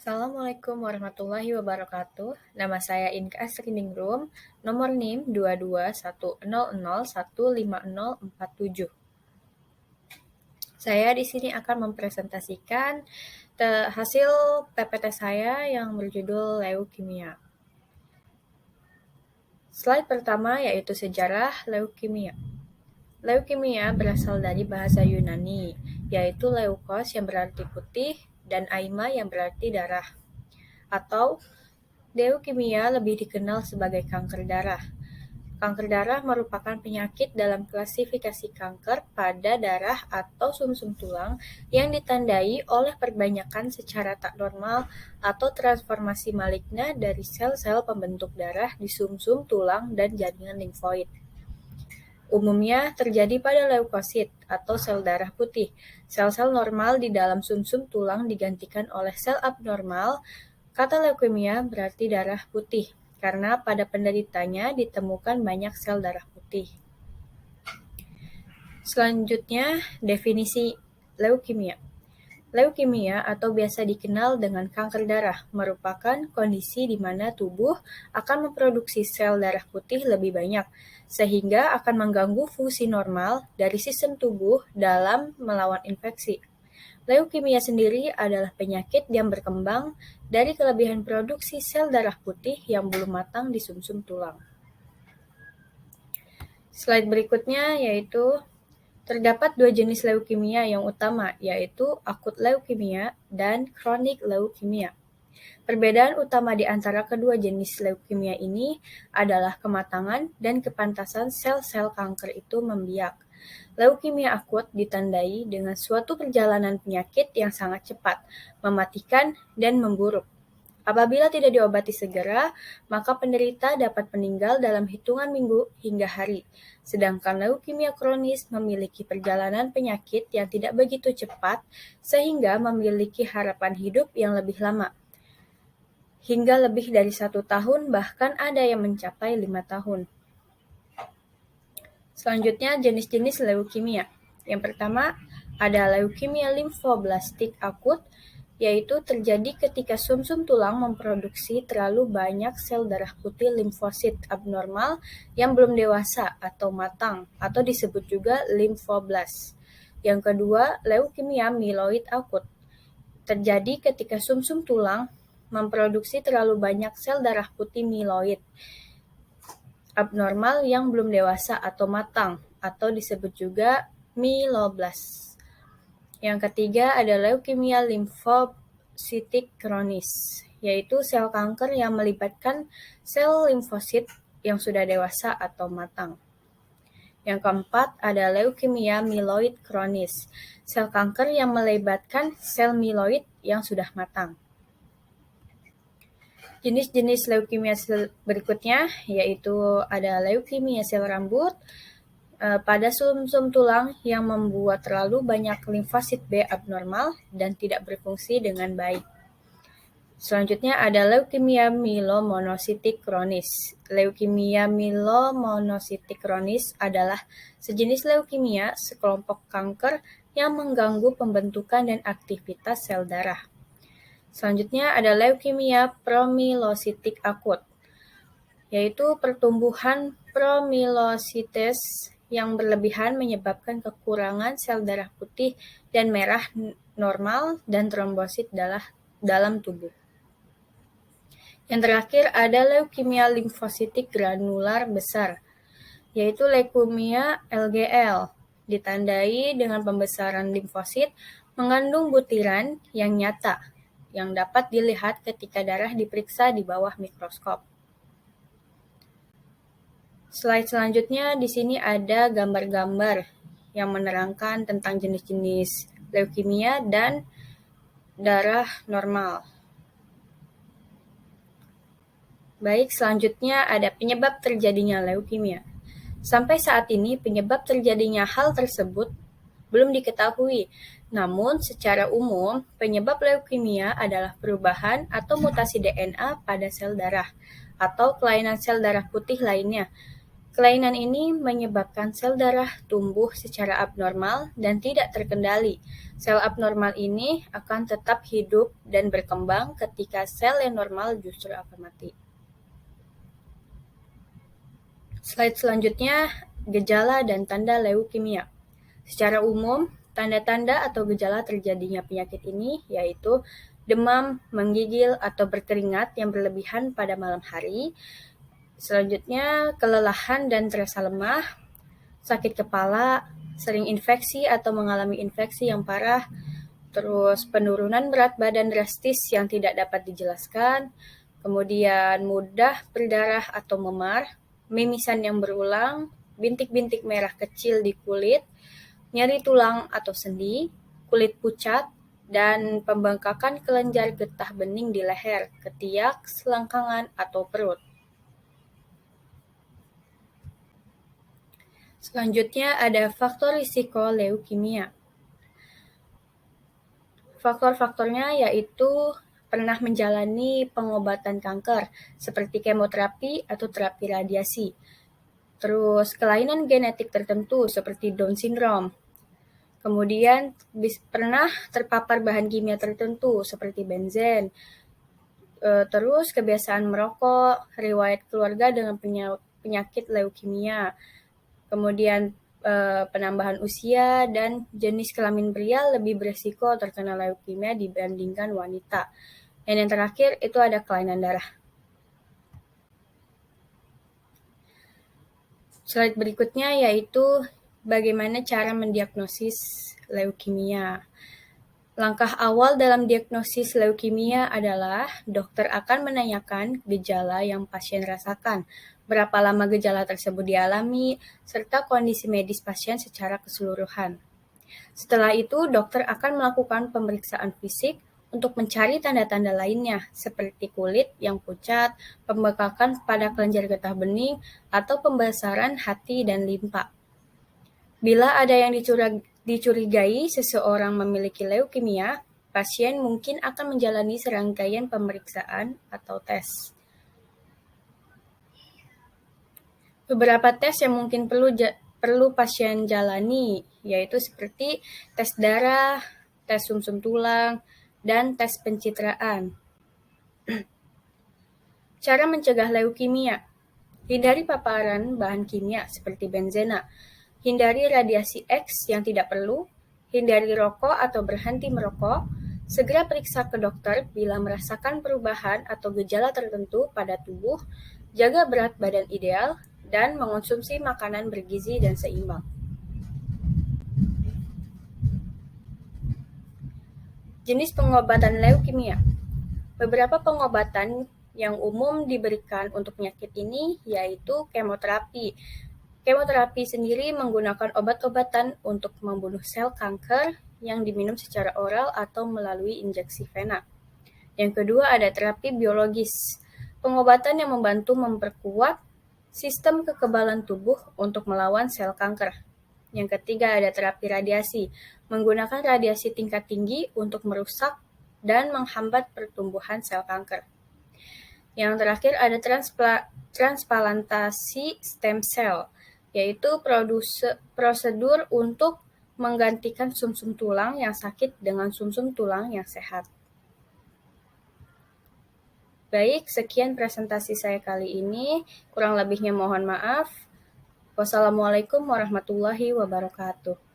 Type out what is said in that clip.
Assalamualaikum warahmatullahi wabarakatuh. Nama saya Inka Sriningrum, nomor NIM 2210015047. Saya di sini akan mempresentasikan hasil PPT saya yang berjudul leukemia. Slide pertama yaitu sejarah leukemia. Leukemia berasal dari bahasa Yunani, yaitu leukos yang berarti putih dan aima yang berarti darah. Atau leukemia lebih dikenal sebagai kanker darah. Kanker darah merupakan penyakit dalam klasifikasi kanker pada darah atau sumsum tulang yang ditandai oleh perbanyakan secara tak normal atau transformasi maligna dari sel-sel pembentuk darah di sumsum tulang dan jaringan limfoid. Umumnya terjadi pada leukosit atau sel darah putih. Sel-sel normal di dalam sumsum tulang digantikan oleh sel abnormal. Kata leukemia berarti darah putih, karena pada penderitanya ditemukan banyak sel darah putih. Selanjutnya, definisi leukemia. Leukemia atau biasa dikenal dengan kanker darah merupakan kondisi di mana tubuh akan memproduksi sel darah putih lebih banyak, sehingga akan mengganggu fungsi normal dari sistem tubuh dalam melawan infeksi. Leukemia sendiri adalah penyakit yang berkembang dari kelebihan produksi sel darah putih yang belum matang di sumsum tulang. Slide berikutnya yaitu terdapat dua jenis leukemia yang utama, yaitu akut leukemia dan kronik leukemia. Perbedaan utama di antara kedua jenis leukemia ini adalah kematangan dan kepantasan sel-sel kanker itu membiak. Leukemia akut ditandai dengan suatu perjalanan penyakit yang sangat cepat, mematikan, dan memburuk. Apabila tidak diobati segera, maka penderita dapat meninggal dalam hitungan minggu hingga hari. Sedangkan leukemia kronis memiliki perjalanan penyakit yang tidak begitu cepat, sehingga memiliki harapan hidup yang lebih lama. Hingga lebih dari 1 tahun, bahkan ada yang mencapai 5 tahun. Selanjutnya, jenis-jenis leukemia. Yang pertama, ada leukemia limfoblastik akut, yaitu terjadi ketika sumsum tulang memproduksi terlalu banyak sel darah putih limfosit abnormal yang belum dewasa atau matang, atau disebut juga limfoblas. Yang kedua, leukemia mieloid akut. Terjadi ketika sumsum tulang memproduksi terlalu banyak sel darah putih mieloid abnormal yang belum dewasa atau matang, atau disebut juga myeloblas. Yang ketiga ada leukemia limfositik kronis, yaitu sel kanker yang melibatkan sel limfosit yang sudah dewasa atau matang. Yang keempat ada leukemia mieloid kronis, sel kanker yang melibatkan sel mieloid yang sudah matang. Jenis-jenis leukemia berikutnya yaitu ada leukemia sel rambut pada sumsum tulang yang membuat terlalu banyak limfosit B abnormal dan tidak berfungsi dengan baik. Selanjutnya ada leukemia mielomonositik kronis. Leukemia mielomonositik kronis adalah sejenis leukemia sekelompok kanker yang mengganggu pembentukan dan aktivitas sel darah. Selanjutnya ada leukemia promyelositik akut, yaitu pertumbuhan promyelosites yang berlebihan menyebabkan kekurangan sel darah putih dan merah normal dan trombosit dalam tubuh. Yang terakhir ada leukemia limfositik granular besar, yaitu leukemia LGL, ditandai dengan pembesaran limfosit mengandung butiran yang nyata, yang dapat dilihat ketika darah diperiksa di bawah mikroskop. Slide selanjutnya di sini ada gambar-gambar yang menerangkan tentang jenis-jenis leukemia dan darah normal. Baik, selanjutnya ada penyebab terjadinya leukemia. Sampai saat ini penyebab terjadinya hal tersebut belum diketahui. Namun, secara umum, penyebab leukemia adalah perubahan atau mutasi DNA pada sel darah atau kelainan sel darah putih lainnya. Kelainan ini menyebabkan sel darah tumbuh secara abnormal dan tidak terkendali. Sel abnormal ini akan tetap hidup dan berkembang ketika sel yang normal justru akan mati. Slide selanjutnya, gejala dan tanda leukemia. Secara umum, tanda-tanda atau gejala terjadinya penyakit ini yaitu demam, menggigil, atau berkeringat yang berlebihan pada malam hari. Selanjutnya, kelelahan dan terasa lemah, sakit kepala, sering infeksi atau mengalami infeksi yang parah, terus penurunan berat badan drastis yang tidak dapat dijelaskan, kemudian mudah berdarah atau memar, mimisan yang berulang, bintik-bintik merah kecil di kulit, nyeri tulang atau sendi, kulit pucat, dan pembengkakan kelenjar getah bening di leher, ketiak, selangkangan, atau perut. Selanjutnya ada faktor risiko leukemia. Faktor-faktornya yaitu pernah menjalani pengobatan kanker seperti kemoterapi atau terapi radiasi. Terus kelainan genetik tertentu seperti Down syndrome. Kemudian pernah terpapar bahan kimia tertentu seperti benzen. Terus kebiasaan merokok, riwayat keluarga dengan penyakit leukemia. Kemudian penambahan usia dan jenis kelamin pria lebih beresiko terkena leukemia dibandingkan wanita. Dan yang terakhir itu ada kelainan darah. Slide berikutnya yaitu bagaimana cara mendiagnosis leukemia. Langkah awal dalam diagnosis leukemia adalah dokter akan menanyakan gejala yang pasien rasakan, berapa lama gejala tersebut dialami, serta kondisi medis pasien secara keseluruhan. Setelah itu, dokter akan melakukan pemeriksaan fisik untuk mencari tanda-tanda lainnya, seperti kulit yang pucat, pembekakan pada kelenjar getah bening, atau pembesaran hati dan limpa. Bila ada yang dicurigai seseorang memiliki leukemia, pasien mungkin akan menjalani serangkaian pemeriksaan atau tes. Beberapa tes yang mungkin perlu pasien jalani, yaitu seperti tes darah, tes sumsum tulang, dan tes pencitraan. Cara mencegah leukemia. Hindari paparan bahan kimia seperti benzena. Hindari radiasi X yang tidak perlu. Hindari rokok atau berhenti merokok. Segera periksa ke dokter bila merasakan perubahan atau gejala tertentu pada tubuh. Jaga berat badan ideal dan mengonsumsi makanan bergizi dan seimbang. Jenis pengobatan leukemia. Beberapa pengobatan yang umum diberikan untuk penyakit ini yaitu kemoterapi. Kemoterapi sendiri menggunakan obat-obatan untuk membunuh sel kanker yang diminum secara oral atau melalui injeksi vena. Yang kedua ada terapi biologis. Pengobatan yang membantu memperkuat sistem kekebalan tubuh untuk melawan sel kanker. Yang ketiga ada terapi radiasi, menggunakan radiasi tingkat tinggi untuk merusak dan menghambat pertumbuhan sel kanker. Yang terakhir ada transplantasi stem cell, yaitu prosedur untuk menggantikan sumsum tulang yang sakit dengan sumsum tulang yang sehat. Baik, sekian presentasi saya kali ini. Kurang lebihnya mohon maaf. Wassalamualaikum warahmatullahi wabarakatuh.